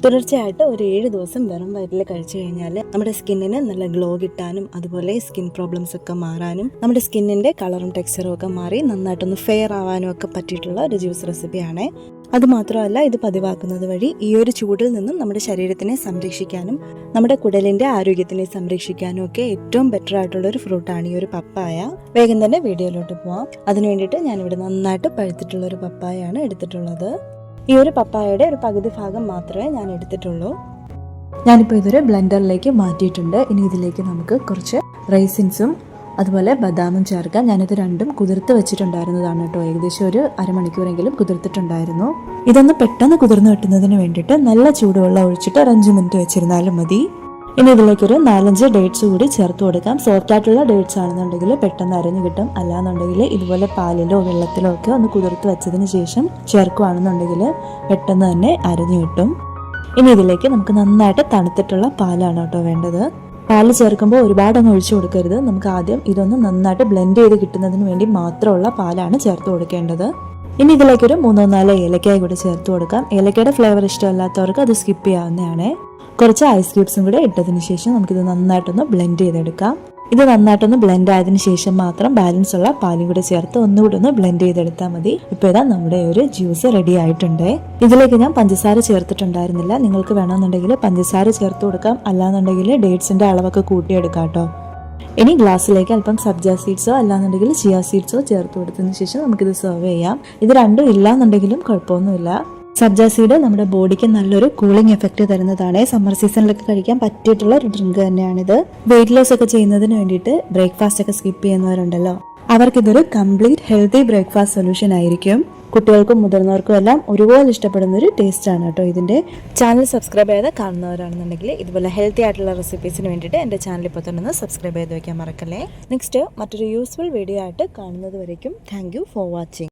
തുടർച്ചയായിട്ട് ഒരു 7 ദിവസം വെറും വയറ്റിൽ കഴിച്ചു കഴിഞ്ഞാൽ നമ്മുടെ സ്കിന്നിന് നല്ല ഗ്ലോ കിട്ടാനും അതുപോലെ സ്കിൻ പ്രോബ്ലംസ് ഒക്കെ മാറാനും നമ്മുടെ സ്കിന്നിന്റെ കളറും ടെക്സ്ചറും ഒക്കെ മാറി നന്നായിട്ടൊന്ന് ഫെയർ ആവാനും ഒക്കെ പറ്റിയിട്ടുള്ള ഒരു ജ്യൂസ് റെസിപ്പിയാണ്. അതുമാത്രമല്ല, ഇത് പതിവാക്കുന്നത് വഴി ഈ ഒരു ചൂടിൽ നിന്നും നമ്മുടെ ശരീരത്തിനെ സംരക്ഷിക്കാനും നമ്മുടെ കുടലിന്റെ ആരോഗ്യത്തിനെ സംരക്ഷിക്കാനും ഒക്കെ ഏറ്റവും ബെറ്റർ ആയിട്ടുള്ള ഒരു ഫ്രൂട്ടാണ് ഈ ഒരു പപ്പായ. വേഗം തന്നെ വീഡിയോയിലോട്ട് പോവാം. അതിനു വേണ്ടിയിട്ട് ഞാനിവിടെ നന്നായിട്ട് പഴുത്തിട്ടുള്ള ഒരു പപ്പായാണ് എടുത്തിട്ടുള്ളത്. ഈ ഒരു പപ്പായയുടെ ഒരു പകുതി ഭാഗം മാത്രമേ ഞാൻ എടുത്തിട്ടുള്ളൂ. ഞാനിപ്പോൾ ഇതൊരു ബ്ലെൻഡറിലേക്ക് മാറ്റിയിട്ടുണ്ട്. ഇനി ഇതിലേക്ക് നമുക്ക് കുറച്ച് റൈസിൻസും അതുപോലെ ബദാമും ചേർക്കാം. ഞാനിത് രണ്ടും കുതിർത്ത് വെച്ചിട്ടുണ്ടായിരുന്നതാണ് കേട്ടോ. ഏകദേശം ഒരു അരമണിക്കൂറെങ്കിലും കുതിർത്തിട്ടുണ്ടായിരുന്നു. ഇതൊന്ന് പെട്ടെന്ന് കുതിർന്ന് കിട്ടുന്നതിന് വേണ്ടിയിട്ട് നല്ല ചൂടുവെള്ളം ഒഴിച്ചിട്ട് ഒരു 5 മിനിറ്റ് വെച്ചിരുന്നാലും മതി. ഇനി ഇതിലേക്കൊരു 4-5 ഡേറ്റ്സ് കൂടി ചേർത്ത് കൊടുക്കാം. സോഫ്റ്റ് ആയിട്ടുള്ള ഡേറ്റ്സ് ആണെന്നുണ്ടെങ്കിൽ പെട്ടെന്ന് അരഞ്ഞു കിട്ടും. അല്ലാന്നുണ്ടെങ്കിൽ ഇതുപോലെ പാലിലോ വെള്ളത്തിലോ ഒക്കെ ഒന്ന് കുതിർത്ത് വെച്ചതിന് ശേഷം ചേർക്കുകയാണെന്നുണ്ടെങ്കിൽ പെട്ടെന്ന് തന്നെ അരഞ്ഞു കിട്ടും. ഇനി ഇതിലേക്ക് നമുക്ക് നന്നായിട്ട് തണുത്തിട്ടുള്ള പാലാണ് കേട്ടോ വേണ്ടത്. പാല് ചേർക്കുമ്പോൾ ഒരുപാട് അങ്ങ് ഒഴിച്ചു കൊടുക്കരുത്. നമുക്ക് ആദ്യം ഇതൊന്ന് നന്നായിട്ട് ബ്ലെൻഡ് ചെയ്ത് കിട്ടുന്നതിന് വേണ്ടി മാത്രമുള്ള പാലാണ് ചേർത്ത് കൊടുക്കേണ്ടത്. ഇനി ഇതിലേക്കൊരു 3-4 ഏലക്കായ കൂടി ചേർത്ത് കൊടുക്കാം. ഏലക്കയുടെ ഫ്ലേവർ ഇഷ്ടമല്ലാത്തവർക്ക് അത് സ്കിപ്പ് ചെയ്യാവുന്നതാണ്. കുറച്ച് ഐസ് ക്യൂബ്സും കൂടെ ഇട്ടതിന് ശേഷം നമുക്കിത് നന്നായിട്ടൊന്ന് ബ്ലെൻഡ് ചെയ്തെടുക്കാം. ഇത് നന്നായിട്ടൊന്ന് ബ്ലെൻഡ് ആയതിനു ശേഷം മാത്രം ബാലൻസ് ഉള്ള പാലും കൂടെ ചേർത്ത് ഒന്നുകൂടി ഒന്ന് ബ്ലെൻഡ് ചെയ്തെടുത്താൽ മതി. ഇപ്പോൾ ഇതാ നമ്മുടെ ഒരു ജ്യൂസ് റെഡി ആയിട്ടുണ്ട്. ഇതിലേക്ക് ഞാൻ പഞ്ചസാര ചേർത്തിട്ടുണ്ടായിരുന്നില്ല. നിങ്ങൾക്ക് വേണമെന്നുണ്ടെങ്കിൽ പഞ്ചസാര ചേർത്ത് കൊടുക്കാം. അല്ലാന്നുണ്ടെങ്കിൽ ഡേറ്റ്സിന്റെ അളവൊക്കെ കൂട്ടിയെടുക്കാം കേട്ടോ. ഇനി ഗ്ലാസ്സിലേക്ക് അല്പം സബ്ജ സീഡ്സോ അല്ലാന്നുണ്ടെങ്കിൽ ചിയ സീഡ്സോ ചേർത്ത് കൊടുത്തതിന് ശേഷം നമുക്കിത് സെർവ് ചെയ്യാം. ഇത് രണ്ടും ഇല്ലാന്നുണ്ടെങ്കിലും കുഴപ്പമൊന്നുമില്ല. സബ്ജ സീഡ് നമ്മുടെ ബോഡിക്ക് നല്ലൊരു കൂളിംഗ് എഫക്റ്റ് തരുന്നതാണ്. സമ്മർ സീസണിലൊക്കെ കഴിക്കാൻ പറ്റിയിട്ടുള്ള ഒരു ഡ്രിങ്ക് തന്നെയാണിത്. വെയിറ്റ് ലോസ് ഒക്കെ ചെയ്യുന്നതിന് വേണ്ടിയിട്ട് ബ്രേക്ക്ഫാസ്റ്റ് ഒക്കെ സ്കിപ്പ് ചെയ്യുന്നവരുണ്ടല്ലോ, അവർക്കിതൊരു കംപ്ലീറ്റ് ഹെൽത്തി ബ്രേക്ക്ഫാസ്റ്റ് സൊല്യൂഷൻ ആയിരിക്കും. കുട്ടികൾക്കും മുതിർന്നവർക്കും എല്ലാം ഒരുപോലെ ഇഷ്ടപ്പെടുന്ന ഒരു ടേസ്റ്റ് ആണ് കേട്ടോ ഇതിന്റെ. ചാനൽ സബ്സ്ക്രൈബ് ചെയ്ത് കാണുന്നവരാണെന്നുണ്ടെങ്കിൽ ഇതുപോലെ ഹെൽത്തി ആയിട്ടുള്ള റെസിപ്പീസിന് വേണ്ടിയിട്ട് എൻ്റെ ചാനൽ ഇപ്പോൾ തന്നെ സബ്സ്ക്രൈബ് ചെയ്ത് വെക്കാൻ മറക്കല്ലേ. നെക്സ്റ്റ് മറ്റൊരു യൂസ്ഫുൾ വീഡിയോ ആയിട്ട് കാണുന്നത് വരയ്ക്കും താങ്ക് യു ഫോർ വാച്ചിങ്.